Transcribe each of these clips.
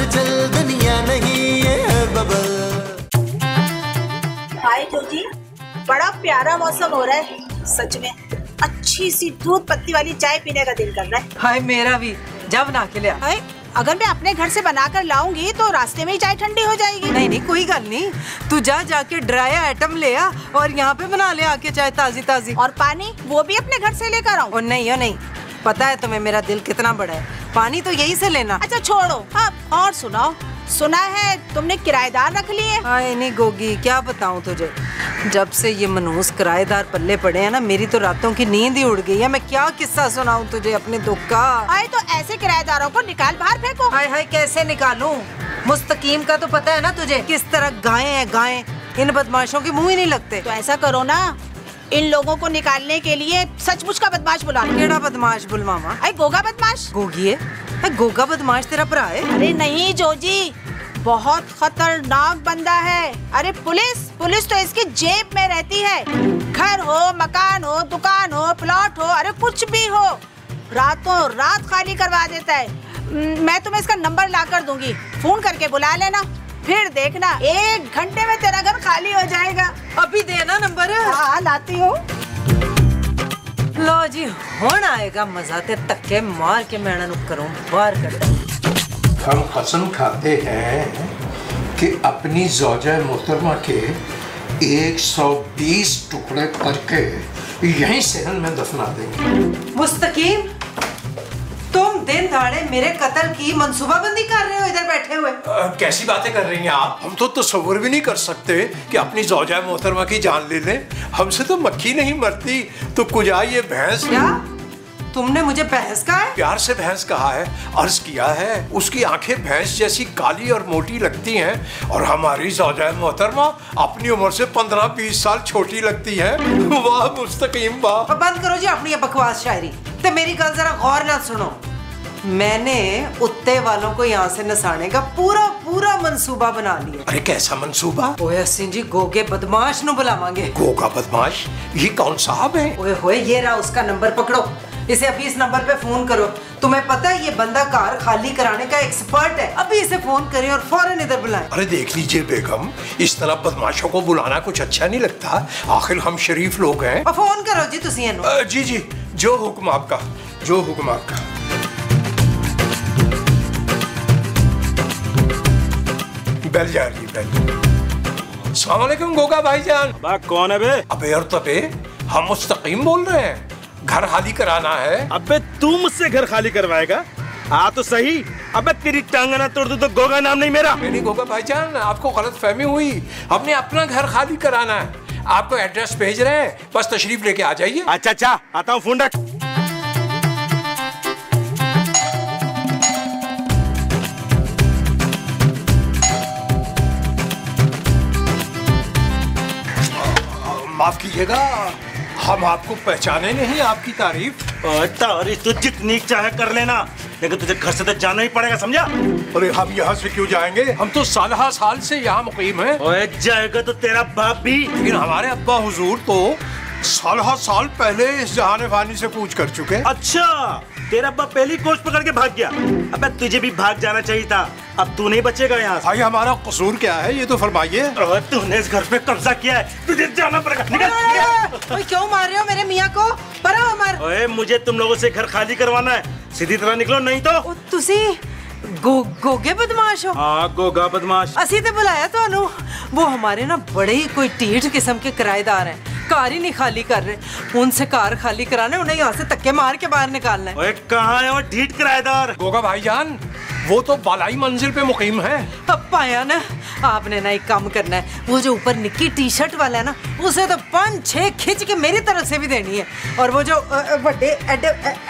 चल दुनिया नहीं ये है बबल। हाय जोजी, बड़ा प्यारा मौसम हो रहा है सच में। अच्छी सी दूध पत्ती वाली चाय पीने का दिल कर रहा है। हाय मेरा भी, जा बना के ले आ। हाय, अगर मैं अपने घर से बनाकर लाऊंगी तो रास्ते में ही चाय ठंडी हो जाएगी। नहीं नहीं कोई गल नहीं, तू जा जाके ड्राई आइटम ले आ और यहाँ पे बना ले आके चाय ताजी ताजी। और पानी वो भी अपने घर से लेकर आऊँ? और नहीं, पता है तुम्हें मेरा दिल कितना बड़ा है, पानी तो यही से लेना। अच्छा छोड़ो, अब और सुनाओ। सुना है तुमने किराएदार रख लिए? हाय नहीं गोगी, क्या बताऊँ तुझे, जब से ये मनहूस किराएदार पल्ले पड़े हैं ना, मेरी तो रातों की नींद ही उड़ गई है। मैं क्या किस्सा सुनाऊं तुझे अपने दुख का। हाय, तो ऐसे किराएदारों को निकाल बाहर फेंको। हाय हाय कैसे निकालूं? मुस्तकीम का तो पता है ना तुझे, किस तरह गायें हैं गायें, इन बदमाशों के मुंह ही नहीं लगते। तो ऐसा करो ना, इन लोगों को निकालने के लिए सचमुच का बदमाश बुला लो। केड़ा बदमाश बुलवावा? अरे गोगा बदमाश। गोगी है? गोगा बदमाश तेरा भरा है? अरे नहीं जोजी, बहुत खतरनाक बंदा है। अरे पुलिस तो इसकी जेब में रहती है। घर हो, मकान हो, दुकान हो, प्लॉट हो, अरे कुछ भी हो, रातों रात खाली करवा देता है। मैं तुम्हें इसका नंबर ला कर दूंगी, फोन करके बुला लेना, फिर देखना 1 घंटे में तेरा घर खाली हो जाएगा। अभी देना नंबर। हाँ लाती हूँ। लो जी, हुण आएगा मजा, ते धक्के मार के मैं इन्हां नूं घरों बाहर कढ। हम कसम खाते हैं कि अपनी ज़ौजा मोहतरमा के 120 टुकड़े करके यहीं सहन में दफना देंगे। मुस्तकीम, तुम दिन दहाड़े मेरे कत्ल की मंसूबाबंदी कर रहे हो इधर बैठे हुए? कैसी बातें कर रही हैं आप? हम तो तस्वुर भी नहीं कर सकते कि अपनी ज़ौजा मोहतरमा की जान ले लें। हमसे तो मक्खी नहीं मरती तो कुजा ये भैंस। क्या तुमने मुझे भैंस कहा है? प्यार से भैंस कहा है, अर्ज किया है। उसकी आंखें भैंस जैसी काली और मोटी लगती हैं और हमारी ज़ौजा मोहतरमा अपनी उम्र से 15-20 साल छोटी लगती है। वाह मुस्तकीम वाह। बंद करो जी अपनी ये बकवास शायरी, ते मेरी गल जरा गौर ना सुनो। मैंने उत्ते वालों को यहाँ से नसाने का पूरा मंसूबा बना लिया। अरे कैसा मंसूबा? ओए हसीन जी, गोगे बदमाश नु बुलावांगे। गोगा बदमाश? ये कौन साहब है? ओए होए, ये रहा उसका नंबर, पकड़ो इसे, अभी इस नंबर पे फोन करो। तुम्हें पता है ये बंदा कार खाली कराने का एक्सपर्ट है, अभी इसे फोन करें और फौरन इधर बुलाएं। अरे देख लीजिए बेगम, इस तरह बदमाशों को बुलाना कुछ अच्छा नहीं लगता, आखिर हम शरीफ लोग हैं। फोन करो जी तुसी इन्हू। जी, जो हुक्म आपका, जो हुक्म आपका। बैल जा रही बैल। अस्सलाम वालेकुम गोगा भाईजान। कौन है बे? अबे और तबे, हम मुस्तकीम बोल रहे हैं, घर खाली कराना है। अबे तू मुझसे घर खाली करवाएगा? आ तो सही। अबे तेरी टांग ना तोड़ दूं तो गोगा नाम नहीं मेरा। नहीं गोगा भाईजान, आपको गलत फहमी हुई, हमने अपना घर खाली कराना है। आपको एड्रेस भेज रहे हैं, बस तशरीफ लेके आ जाइए। अच्छा, आता हूँ, फोन रख। माफ कीजिएगा, हम आपको पहचाने नहीं, आपकी तारीफ। तारीफ तो जितनी चाहे कर लेना, लेकिन तुझे घर से तो जाना ही पड़ेगा, समझा? अरे हम यहाँ से क्यों जाएंगे? हम तो साल से यहाँ मुकीम हैं। ओए जाएगा तो तेरा बाप भी। लेकिन हमारे अब्बा हुजूर तो साल पहले इस जहाने फानी से कूच कर चुके। अच्छा, तेरा अब्बा पहली कोच पकड़ के भाग गया। अबे तुझे भी भाग जाना चाहिए था, अब तू नहीं बचेगा यहाँ से। भाई हमारा कसूर क्या है ये तो फरमाइए। तूने इस घर पे कब्जा किया है, तुझे जाना पड़ेगा। निकल। क्यों मार रहे हो मेरे मियाँ को? परा अमर। ओए मुझे तुम लोगों से घर खाली करवाना है, सीधी तरह निकलो नहीं तो। तुसी गोगे बदमाश हो? हाँ गोगा बदमाश। असी तो बुलाया थानू, वो हमारे ना बड़े ही कोई टीठ किस्म के किराएदार हैं, कार ही नहीं खाली कर रहे, उनसे कार खाली कराने, उन्हें यहाँ से धक्के मार के बाहर निकालना है। ओए कहाँ है वो ढीठ किराएदार? गोगा भाईजान, वो तो बालाई मंजिल पे मुकीम है। अब पाया ना, आपने ना एक काम करना है, वो जो ऊपर निक्की टी-शर्ट वाला है ना, उसे तो 5-6 खिंच के मेरी तरफ से भी देनी है, और वो जो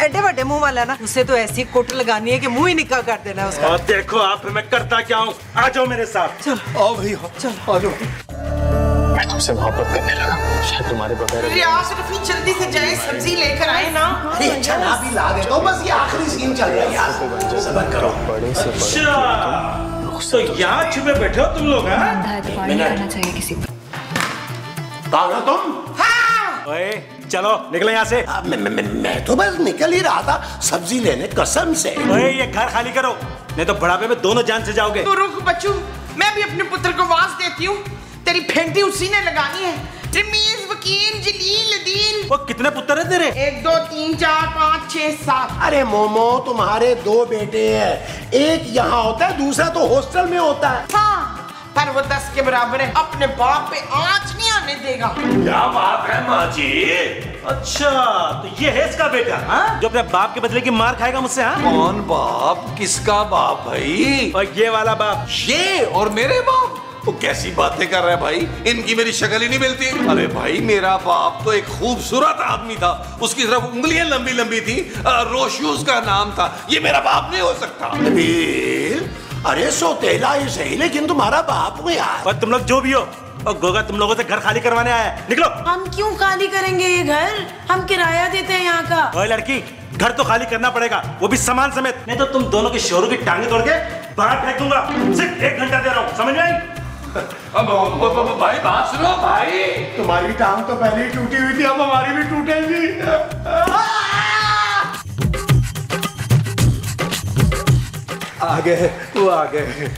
एडे बड़े मुंह वाला है ना, उसे तो ऐसी कोट लगानी है कि मुंह ही निकाह कर देना है उसका। और देखो आप मैं करता क्या हूँ, आ जाओ मेरे साथ। चलो आओ भैया, चलो आ जाओ। मैं तुमसे मोहब्बत करने लगा, शायद तुम्हारे बगैर। जल्दी से जाए, सब्जी लेकर आए ना। अरे अच्छा ना भी ला दे तो, बस ये आखिरी सीन चल रहा है यार, सब्र करो। बड़े से तो यहाँ छुपे बैठे हो तुम लोग? करना चाहिए किसी को। तुम? ओए चलो निकलो यहाँ से। मैं तो बस निकल ही रहा था सब्जी लेने, कसम से। ओए ये घर खाली करो, नहीं तो बुढ़ापे में दोनों जान से जाओगे। तो रुक बच्चू, मैं भी अपने पुत्र को आवाज देती हूँ। तेरी फेंटी उसी ने लगानी है। रमीज, वकील, जलील, अदील। वो कितने पुत्र है तेरे? 1 2 3 4 5 6 7। अरे मोमो, तुम्हारे 2 बेटे हैं, एक यहाँ होता है, दूसरा तो हॉस्टल में होता है। हाँ, पर वो 10 के बराबर है। अपने बाप पे आंच नहीं आने देगा। क्या बात है माँ जी? अच्छा, तो ये है इसका बेटा, हाँ? जो अपने बाप के बदले की मार खाएगा मुझसे, हाँ? कौन बाप? किसका बाप भाई? और ये वाला बाप। ये और मेरे बाप? तो कैसी बातें कर रहा है भाई? इनकी मेरी शक्ल ही नहीं मिलती। अरे भाई, मेरा बाप तो एक खूबसूरत आदमी था, उसकी सिर्फ उंगलियां लंबी लंबी थी, रोशू उसका नाम था। ये मेरा बाप नहीं हो सकता। अरे सौतेला ही सही, लेकिन तुम्हारा बाप हो यार। और तुम लोग जो भी हो, और गोगा तुम लोगों से घर खाली करवाने आया है। निकलो। हम क्यों खाली करेंगे ये घर? हम किराया देते हैं यहाँ का। ओए लड़की, घर तो खाली करना पड़ेगा, वो भी सामान समेत, नहीं तो तुम दोनों की शोरों की टांगे तोड़ के बाहर फेंक दूंगा। सिर्फ 1 घंटा दे रहा हूँ, समझ में आई? अब भाई बात सुनो भाई। तुम्हारी टांग तो पहले ही टूटी हुई थी, अब हमारी भी टूटेगी। आ गए, वो आ गए।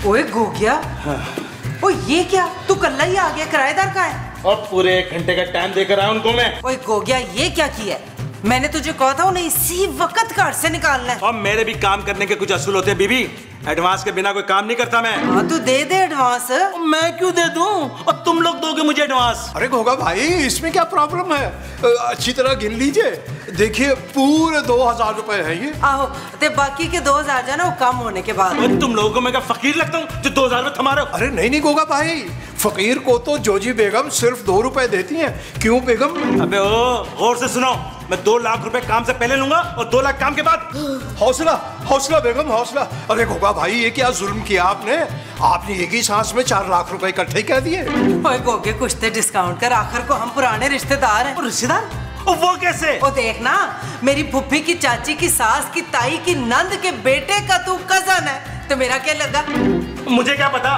ओए गोगिया, ओ ये क्या? तू कल्ला ही आ गया? किराएदार कहाँ है? और पूरे 1 घंटे का टाइम देकर आया उनको मैं। ओए गोगिया, ये क्या किया? मैंने तुझे कहा था उन्हें इसी वक्त घर से निकालना है। और मेरे भी काम करने के कुछ असूल होते हैं बीबी। एडवांस के बिना कोई काम नहीं करता मैं। हाँ, तू दे दे एडवांस। मैं क्यों दे दूं? और तुम लोग दोगे मुझे एडवांस? अरे गोगा भाई, इसमें क्या प्रॉब्लम है? अच्छी तरह गिन लीजिए, देखिए पूरे 2000 रुपए हैं ये। आहो, ते बाकी के 2000 जाना वो कम होने के बाद। और तुम लोगों को मैं क्या फकीर लगता हूँ जो 2000 में थमा रहे हो? अरे नहीं नहीं गोगा भाई, फकीर को तो जोजी बेगम सिर्फ 2 रुपए देती हैं। क्यों बेगम? अबे ओ, गौर से सुनो, मैं 2 लाख रुपए काम से पहले लूंगा और 2 लाख काम के बाद। हौसला हौसला बेगम, हौसला। अरे गोगा भाई, ये क्या जुल्म किया आपने? आपने एक ही सांस में 4 लाख रुपए इकट्ठे कह दिए। ओए गोगे, कुछ तो डिस्काउंट कर, आखिर को हम पुराने रिश्तेदार हैं। रिश्तेदार? वो कैसे? ओ देख ना, मेरी फुफ्फी की चाची की सास की ताई की नंद के बेटे का तू कजन है, तो मेरा क्या लगा? मुझे क्या पता,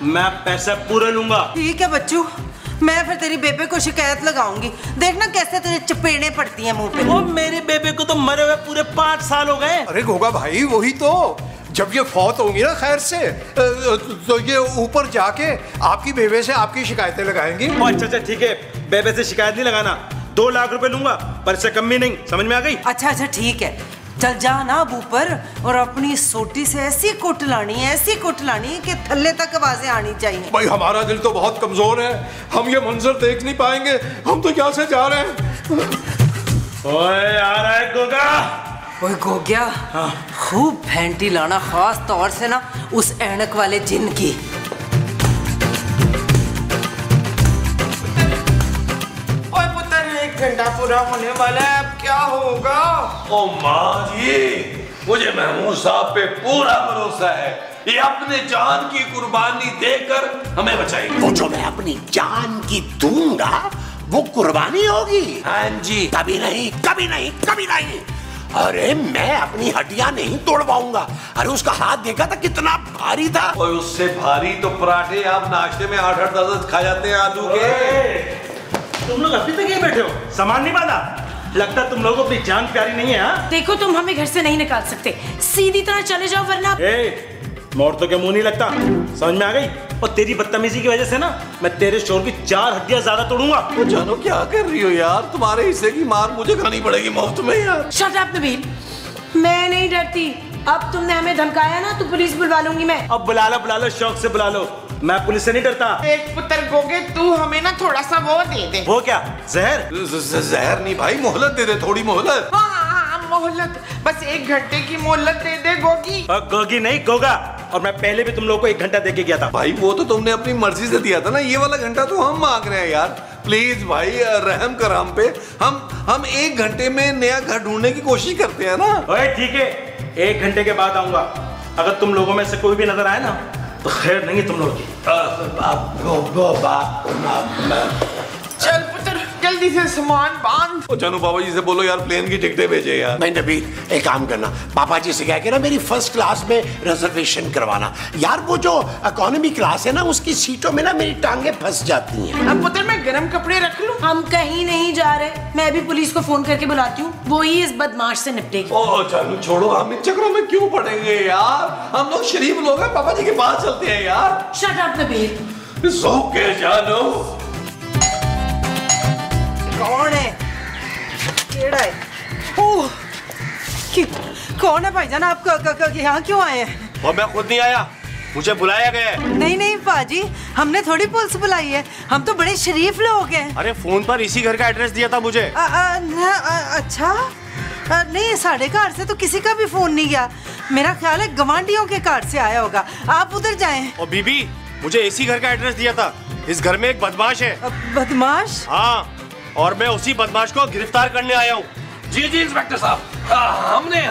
मैं पैसे पूरे लूंगा। ठीक है बच्चू, मैं फिर तेरी बेबे को शिकायत लगाऊंगी। देखना कैसे तुझे चपेड़े पड़ती हैं मुंह पे। ओ मेरे बेबे को तो मरे हुए पूरे 5 साल हो गए। अरे गोगा भाई, वही तो, जब ये फौत होंगी ना खैर से, तो ये ऊपर जाके आपकी बेबे से आपकी शिकायतें लगाएंगी। अच्छा ठीक है, बेबे से शिकायत नहीं लगाना। 2 लाख रुपए लूंगा, पर इससे कम भी नहीं। समझ में आ गई? अच्छा ठीक है, चल जा ना अब ऊपर और अपनी सोटी से ऐसी कुट लानी है, ऐसी कुट लानी है कि थल्ले तक आवाजें आनी चाहिए। भाई हमारा दिल तो बहुत कमजोर है, हम ये मंजर देख नहीं पाएंगे, हम तो यहाँ से जा रहे हैं। ओए आ रहा है गोगा। ओए गोगिया, खूब फैंटी लाना, खास तौर से ना उस ऐनक वाले जिन की। घंटा पूरा होने वाला है, अब क्या होगा? ओ माँ जी, मुझे महमूद साहब पे पूरा भरोसा है, ये अपने जान की कुर्बानी देकर हमें बचाएंगे। वो जो मैं अपनी जान की दूंगा वो कुर्बानी होगी? हाँ जी। कभी नहीं, कभी नहीं, कभी नहीं। अरे मैं अपनी हड्डियां नहीं तोड़वाऊंगा। अरे उसका हाथ देखा था कितना भारी था। और उससे भारी तो पराठे आप नाश्ते में 8-8 10 खा जाते हैं आलू के। तुम लोग अभी तक यहीं बैठे हो, सामान नहीं बांधा? लगता तुम लोगों को अपनी जान प्यारी नहीं है। हाँ? देखो, तुम हमें घर से नहीं निकाल सकते, सीधी तरह चले जाओ वरना। मोर तो क्या मुंह नहीं लगता, समझ में आ गई? और तेरी बदतमीजी की वजह से ना मैं तेरे शोर की 4 हड्डियां ज्यादा तोड़ूंगा। वो जानो क्या कर रही हो यार, तुम्हारे हिस्से की मार मुझे खानी पड़ेगी मुफ्त में यार। शट अप नबील, मैं नहीं डरती। अब तुमने हमें धमकाया ना, तो पुलिस बुलवा लूंगी मैं। अब बुला लो, शौक से बुला लो, मैं पुलिस से नहीं डरता। एक पुत्र गोगे, तू हमें ना थोड़ा सा वो दे दे। वो क्या, जहर? जहर नहीं भाई, मोहलत दे दे, थोड़ी मोहलत। हाँ, मोहलत, बस 1 घंटे की मोहलत दे दे गोगी। गोगी नहीं, गोगा। और मैं पहले भी तुम लोगों को 1 घंटा दे के गया था। भाई वो तो तुमने अपनी मर्जी से दिया था ना, ये वाला घंटा तो हम मांग रहे हैं यार। प्लीज भाई, रहम कर हम पे। हम 1 घंटे में नया घर ढूंढने की कोशिश करते हैं ना। ओए ठीक है, 1 घंटे के बाद आऊंगा। अगर तुम लोगों में से कोई भी नजर आए ना, तो खैर नहीं तुम लोग की। चल पुत्र, जल्दी से सामान बांध। ओ जानू बाबा जी से बोलो यार, प्लेन की टिकटें भेजे यार। नहीं नबील, एक काम करना, पापा जी से कह के ना मेरी 1st क्लास में रिजर्वेशन करवाना। यार वो जो इकोनॉमी क्लास है ना, उसकी सीटों में ना मेरी टांगे फंस जाती हैं। अब पुत्र मैं गर्म कपड़े रख लूं? हम कहीं नहीं जा रहे, मैं भी पुलिस को फोन करके बुलाती हूँ, वो ही इस बदमाश से निपटेगी। ओ जानू छोड़ो, हम इन चक्करों में क्यों पड़ेंगे यार, हम लोग शरीफ लोग हैं, पापा जी के पास चलते हैं यार। Shut up Nabeel. सो के जानू। कौन है? केड़ा है? ओह, कौन है भाईजान? आप यहाँ क्यों आए हैं? और मैं खुद नहीं आया, मुझे बुलाया गया है। नहीं नहीं पाजी, हमने थोड़ी पुलिस बुलाई है, हम तो बड़े शरीफ लोग हैं। अरे फोन पर इसी घर का एड्रेस दिया था मुझे। अच्छा नहीं, साढ़े घर से तो किसी का भी फोन नहीं गया, मेरा ख्याल है गवांडियों के घर से आया होगा, आप उधर जाएं। और बीबी, मुझे इसी घर का एड्रेस दिया था, इस घर में एक बदमाश है। बदमाश? हाँ, और मैं उसी बदमाश को गिरफ्तार करने आया हूँ। जी जी इंस्पेक्टर साहब,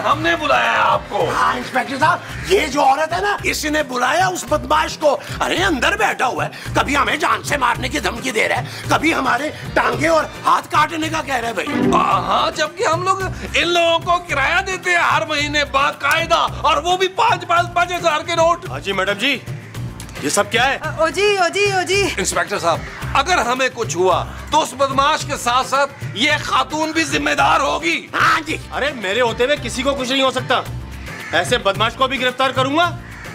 हमने बुलाया है आपको। हाँ इंस्पेक्टर साहब, ये जो औरत है ना, इसने बुलाया उस बदमाश को। अरे अंदर बैठा हुआ है, कभी हमें जान से मारने की धमकी दे रहा है, कभी हमारे टांगे और हाथ काटने का कह रहा है भाई। हाँ, जबकि हम लोग इन लोगों को किराया देते हैं हर महीने बाकायदा, और वो भी 5,000 के नोट। हाँ जी मैडम जी, ये सब क्या है? ओ जी। इंस्पेक्टर साहब, अगर हमें कुछ हुआ तो उस बदमाश के साथ साथ ये खातून भी जिम्मेदार होगी। हाँ जी। अरे मेरे होते हुए किसी को कुछ नहीं हो सकता, ऐसे बदमाश को भी गिरफ्तार करूंगा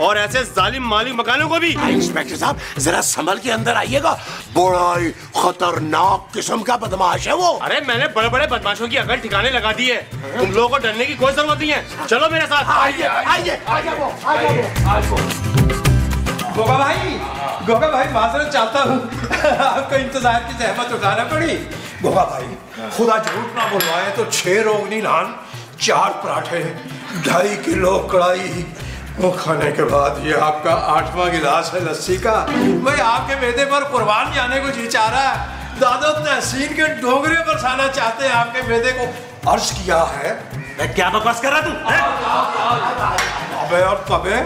और ऐसे जालिम मालिक मकानों को भी। इंस्पेक्टर साहब जरा संभल के अंदर आइएगा, बड़ा ही खतरनाक किस्म का बदमाश है वो। अरे मैंने बड़े बड़े बदमाशों की अकल ठिकाने लगा दी है, तुम लोगों को डरने की कोई जरूरत नहीं है, चलो मेरे साथ। आइए। गोगा भाई माजरत चाहता हूँ, आपको इंतजार की जहमत उठाना पड़ी। गोगा भाई, खुदा झूठ ना बुलवाए तो 6 रोगनी नान, 4 पराठे, 2.5 किलो कढ़ाई, वो खाने के बाद ये आपका 8वां गिलास है लस्सी का। भाई आपके मैदे पर कुर्बान जाने को जी चाह रहा है, दादा तहसीन के डोंगरे बरसाना चाहते हैं आपके मैदे को। अर्ज किया है। मैं क्या बकवास कर रहा तू? अबे और कबे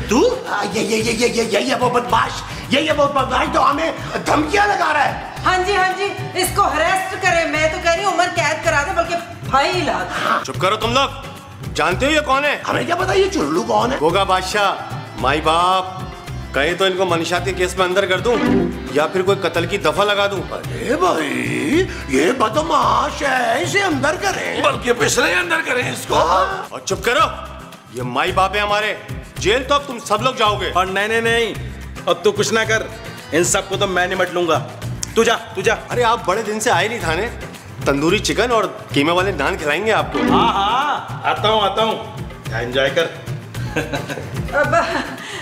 तू ये वो बदमाश, ये वो बदमाश तो हमें धमकियां लगा रहा है। हाँ जी, इसको अरेस्ट करें, मैं तो कह रही हूँ उम्र कैद करा दे, बल्कि फाइन ला दे। चुप करो तुम लोग, जानते हो ये कौन है? हमें क्या पता ये चुल्लू कौन है? गोगा बादशाह, माई बाप, कहीं तो इनको मनशात के केस में अंदर कर दूं या फिर कोई कत्ल की दफा लगा दूं। अरे भाई, ये बदमाश है, इसे अंदर करें, बल्कि पिछले अंदर करें इसको। और चुप करो, ये माई बाप है हमारे, जेल तो अब तुम सब लोग जाओगे। और नहीं, अब तू कुछ ना कर, इन सबको तो मैं निपट लूंगा, तू जा। अरे आप बड़े दिन से आए नहीं थाने, तंदूरी चिकन और कीमे वाले नान खिलाएंगे आपको। हाँ, आता हूँ, एंजॉय कर। अब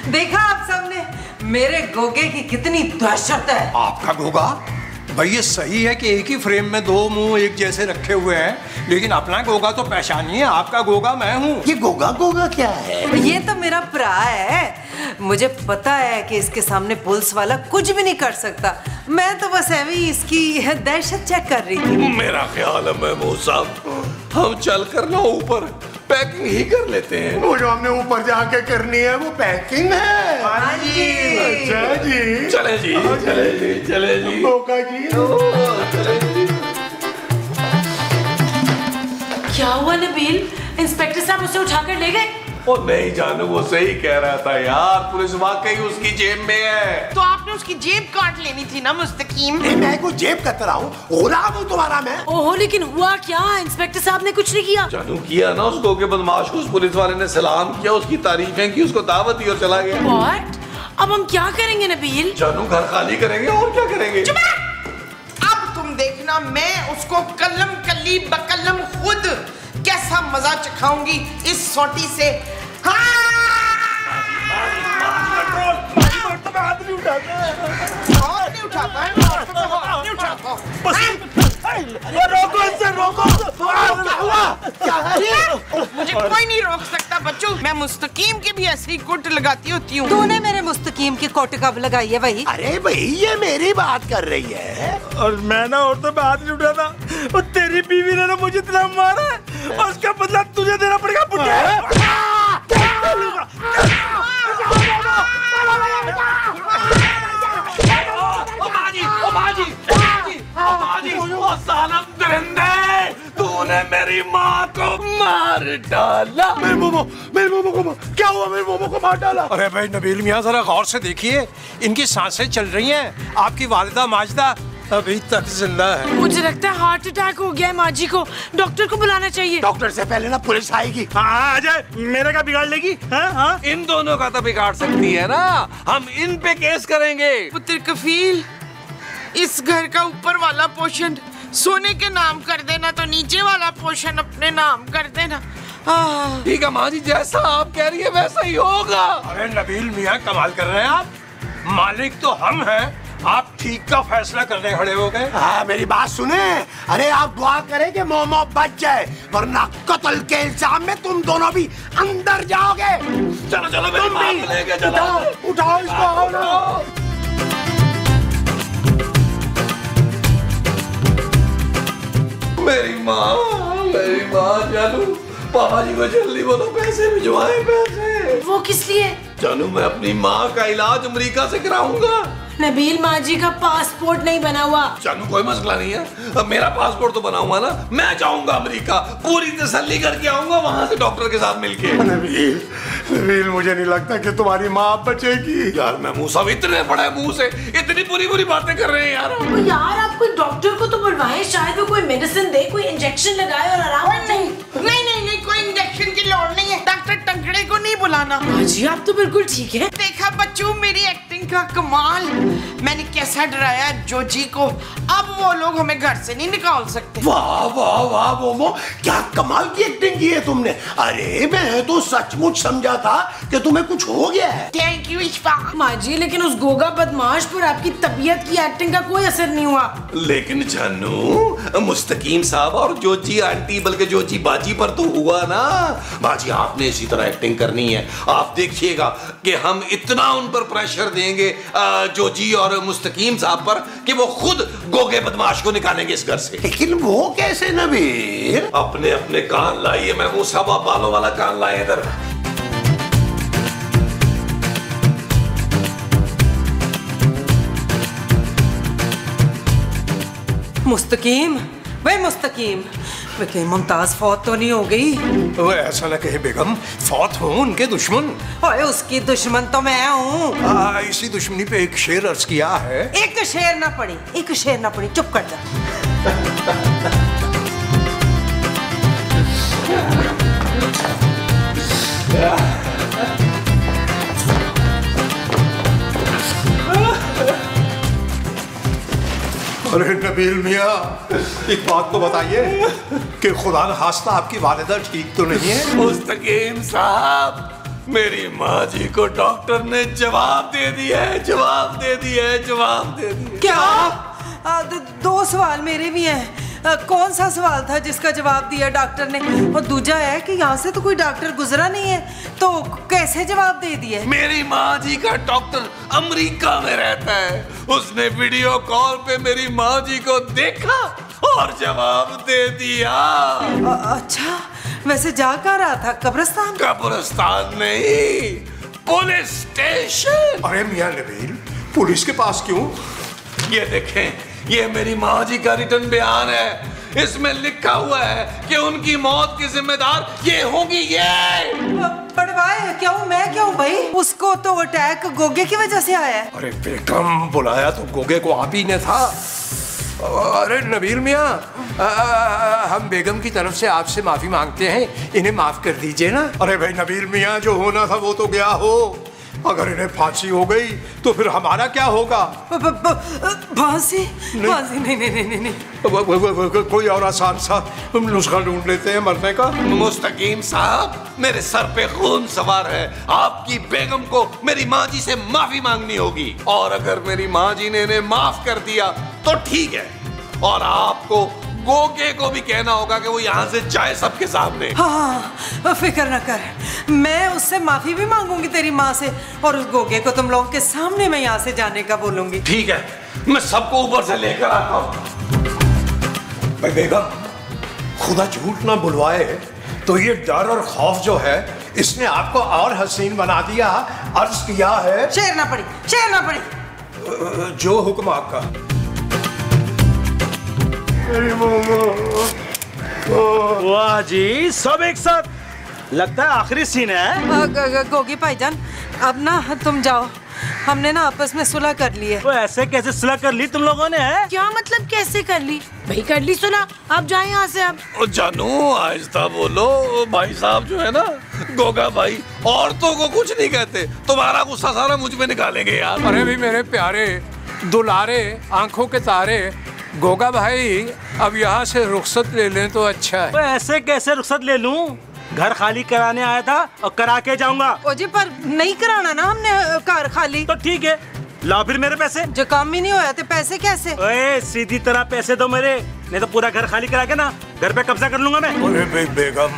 देखा आप सबने मेरे गोगे की कितनी दहशत है। आपका गोगा भाई, ये सही है कि एक ही फ्रेम में 2 मुंह एक जैसे रखे हुए हैं, लेकिन अपना गोगा तो पहचानिए, आपका गोगा मैं हूँ। ये गोगा क्या है? ये तो मेरा भरा है, मुझे पता है कि इसके सामने पुलिस वाला कुछ भी नहीं कर सकता, मैं तो बस ऐसे ही इसकी दहशत चेक कर रही थी। मेरा ख्याल है महमूद साहब, हम चल कर ना ऊपर पैकिंग ही कर लेते हैं। वो जो हमने ऊपर जाके करनी है वो पैकिंग है। हाँ जी। अच्छा जी, चले जी। गोगा जी, क्या हुआ नबील? इंस्पेक्टर साहब उसे उठाकर ले गए? ओ नहीं जानू, वो सही कह रहा था यार, पुलिस वाकई उसकी जेब में है। तो आपने उसकी जेब काट लेनी थी ना मुस्तकीम। मैं कोई जेब कतरा हूँ, गुलाम हूँ तुम्हारा मैं। ओहो, लेकिन हुआ क्या? इंस्पेक्टर साहब ने कुछ नहीं किया। जानू किया ना, उसको के बदमाश को उस पुलिस वाले ने सलाम किया, उसकी तारीफें की, उसको दावत दी और चला गया। What? अब हम क्या करेंगे नबील? जानू घर खाली करेंगे और क्या करेंगे। अब तुम देखना, मैं उसको कलम कली बकलम खुद कैसा मजा चखाऊंगी इस सोटी से। मुझे कोई नहीं रोक सकता बच्चों, मैं मुस्तकीम की भी ऐसे ही कोट लगाती होती हूँ। तूने मेरे मुस्तकीम की कोट कब लगाई है भाई? अरे भाई, ये मेरी बात कर रही है। और मैं ना औरतों पे हाथ नहीं उठाता, और तेरी बीवी ने ना मुझे इतना मारा है, और उसका बदला तुझे देना पड़ेगा बुढ़िया। तूने मेरी माँ को मार डाला। मेरे मोमो को क्या हुआ? मेरे मोमो को मार डाला। अरे भाई नबील मियाँ, जरा गौर से देखिए, इनकी सांसें चल रही हैं, आपकी वालिदा माजिदा अभी तक जिंदा है। मुझे लगता है हार्ट अटैक हो गया है माँ जी को, डॉक्टर को बुलाना चाहिए। डॉक्टर से पहले ना पुलिस आएगी। हाँ अजय, मेरा क्या बिगाड़ लेगी? हाँ इन दोनों का तो बिगाड़ सकती है ना, हम इन पे केस करेंगे। पुत्र कफील, इस घर का ऊपर वाला पोर्शन सोने के नाम कर देना, तो नीचे वाला पोर्शन अपने नाम कर देना। ठीक है माँ जी, जैसा आप कह रही है वैसा ही होगा। अरे नबील मियाँ, कमाल कर रहे हैं आप। मालिक तो हम हैं, आप ठीक का फैसला करने खड़े हो गए। हाँ मेरी बात सुने, अरे आप दुआ करें कि मोमो बच जाए, वरना कत्ल के इल्जाम में तुम दोनों भी अंदर जाओगे। चलो चलो तुम भी उठाओ इसको, आओ ना। मेरी माँ जानू, पापा जी को जल्दी बोलो पैसे भिजवाएं, पैसे। वो किस लिए? जानू, मैं अपनी माँ का इलाज अमेरिका से कराऊंगा। नबील, माँ जी का पासपोर्ट नहीं बना हुआ। जानू कोई मसला नहीं है, अब मेरा पासपोर्ट तो बना हुआ ना, मैं जाऊंगा अमेरिका, पूरी तसल्ली करके आऊंगा वहां से डॉक्टर के साथ मिलके। नबील, मुझे नहीं लगता कि तुम्हारी माँ बचेगी। यार मैं मुंह सब इतने बड़े मुंह से इतनी बुरी बातें कर रहे हैं यार। यार आप कोई डॉक्टर को तो बुलवाएं, शायद वो कोई मेडिसिन दे, कोई इंजेक्शन लगाए और आराम। नहीं, कोई इंजेक्शन की लोड़ नहीं है। डॉक्टर टंकड़े को नहीं बुलाना। माँ जी आप तो बिल्कुल ठीक है। देखा बच्चों मेरी एक्टिंग का कमाल, मैंने कैसा डराया जोजी को। अब वो लोग हमें घर से नहीं निकाल सकते। वाह वाह वाह मोमो, क्या कमाल की एक्टिंग की है तुमने। अरे मैं तो सचमुच समझा था कि तुम्हें कुछ हो गया है। Thank you Ishfaq. माँ जी लेकिन उस गोगा बदमाश पर आपकी तबीयत की एक्टिंग का कोई असर नहीं हुआ। लेकिन जानू, मुस्तकीम साहब और जोजी आंटी, बल्कि जोजी बाजी पर तो हुआ ना। बाजी आपने इसी तरह एक्टिंग करनी है। आप देखिएगा कि हम इतना उन पर प्रेशर देंगे जोजी और मुस्तकीम साहब पर कि वो खुद गोगे बदमाश को निकालेंगे इस घर से। लेकिन वो कैसे नबील? अपने अपने कान लाइए, मैं वो सब बालों वाला कान लाए इधर। मुस्तकीम, वे मुस्तकीम, वे मुमताज फौत तो नहीं हो गई? वो ऐसा न कहे बेगम, फौत हो उनके दुश्मन। ओए उसकी दुश्मन तो मैं हूँ। इसी दुश्मनी पे एक शेर अर्ज किया है। एक शेर ना पड़ी, चुप कर जा। अरे नबील मियाँ, एक बात तो बताइए कि खुदा न खास्ता आपकी वालिदा ठीक तो नहीं है? मुस्तकीम साहब, मेरी माँ जी को डॉक्टर ने जवाब दे दिया है। क्या? दो सवाल मेरे भी हैं। कौन सा सवाल था जिसका जवाब दिया डॉक्टर ने? और दूजा है कि यहाँ से तो कोई डॉक्टर गुजरा नहीं है, तो कैसे जवाब दे दिया? मेरी माँ जी का डॉक्टर अमेरिका में रहता है। उसने वीडियो कॉल पे मेरी माँ जी को देखा और जवाब दे दिया। अच्छा, वैसे जा कहाँ रहा था? कब्रिस्तान? कब्रिस्तान नहीं, पुलिस स्टेशन। अरे मियाँ नबील, पुलिस के पास क्यों? ये देखें, ये मेरी माँ जी का रिटर्न बयान है। इसमें लिखा हुआ है कि उनकी मौत की जिम्मेदार ये होगी ये। पड़वाए क्या हूँ मैं, क्या हूँ भाई? उसको तो अटैक गोगे की वजह से आया है। अरे बेगम, बुलाया तो गोगे को आप ही ने था। अरे नबील मियाँ, हम बेगम की तरफ से आपसे माफी मांगते हैं, इन्हें माफ कर दीजिए ना। अरे भाई नबील मियाँ, जो होना था वो तो गया हो। अगर इन्हें फांसी हो गई तो फिर हमारा क्या होगा? फांसी? नहीं। कोई और आसान सा नुस्खा ढूंढ लेते हैं मरने का। मुस्तकीम साहब, मेरे सर पे खून सवार है। आपकी बेगम को मेरी माँ जी से माफी मांगनी होगी, और अगर मेरी माँ जी ने इन्हें माफ कर दिया तो ठीक है, और आपको गोगे को भी कहना होगा कि वो यहाँ से जाए सबके सामने। हाँ, फिक्र न कर, मैं उससे माफी भी मांगूंगी तेरी माँ से, और उस गोगे को तुम लोगों के सामने मैं यहाँ से जाने का बोलूंगी। ठीक है, मैं सबको ऊपर से लेकर आता हूँ। भाई बेगम, खुदा झूठ ना बुलवाए तो ये डर और खौफ जो है इसने आपको और हसीन बना दिया। अर्ज किया है, शेर ना पड़ी। जो हुक्म आपका। वाह जी, सब एक साथ। लगता है आखिरी सीन है। गोगी भाईजान, अब ना तुम जाओ, हमने ना आपस में सुलह कर ली है। वो ऐसे कैसे सुलह कर ली तुम लोगों ने? है क्या मतलब कैसे कर ली? भाई कर ली सुलह, आप जाए यहाँ से अब। ओ जानू आहिस्ता बोलो, भाई साहब जो है ना गोगा भाई औरतों को कुछ नहीं कहते, तुम्हारा गुस्सा सारा मुझ पे निकालेंगे यार। अरे भी मेरे प्यारे दुलारे आंखों के तारे गोगा भाई, अब यहाँ से रुखसत ले लें तो अच्छा है। वो ऐसे कैसे रुखसत ले लूं? घर खाली कराने आया था और करा के जाऊंगा। ओ जी पर नहीं कराना ना हमने कार खाली। तो ठीक है, ला फिर मेरे पैसे। जो काम ही नहीं होया तो पैसे कैसे? ओए सीधी तरह पैसे दो मेरे, नहीं तो पूरा घर खाली करा के ना घर पे कब्जा कर लूंगा मैं। अरे बेगम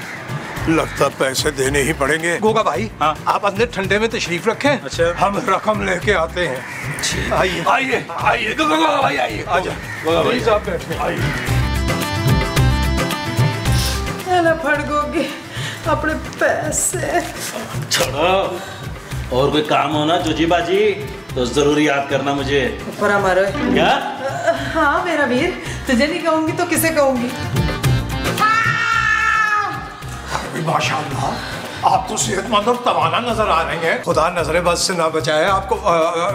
लगता पैसे देने ही पड़ेंगे। गोगा भाई हाँ? आप अंदर ठंडे में तशरीफ रखें। अच्छा। हम रकम लेके आते हैं। आइए आइए आइए गोगा भाई आइए। आजा गोगा भाई साहब बैठे। आइए। फड़गोगे अपने पैसे। छोड़ो, और कोई काम हो ना जोजी बाजी तो जरूर याद करना मुझे। ऊपर हमारे क्या? हाँ मेरा वीर, तुझे नहीं कहूंगी तो किसे कहूंगी? माशाअल्लाह आप तो सेहतमंद और तवाना नजर आ रही हैं। खुदा नजरे बद से ना बचाए आपको,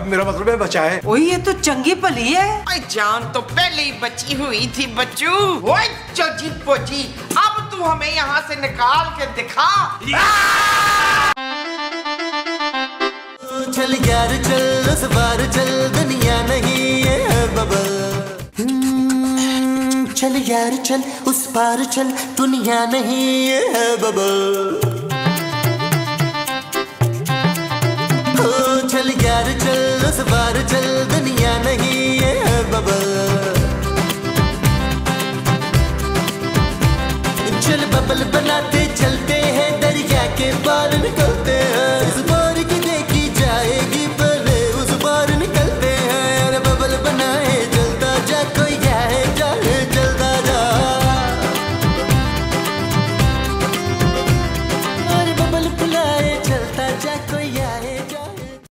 मेरा मतलब है बचाए। ओए ये तो चंगी भली है। आई जान तो पहले ही बची हुई थी बच्चू। ओए चोजी पोजी, अब तू हमें यहाँ से निकाल के दिखा। चल यार चल उस बार चल, दुनिया नहीं है बबल। चल यार चल उस पार चल, दुनिया नहीं है बबल। चल यार चल उस बार चल, दुनिया नहीं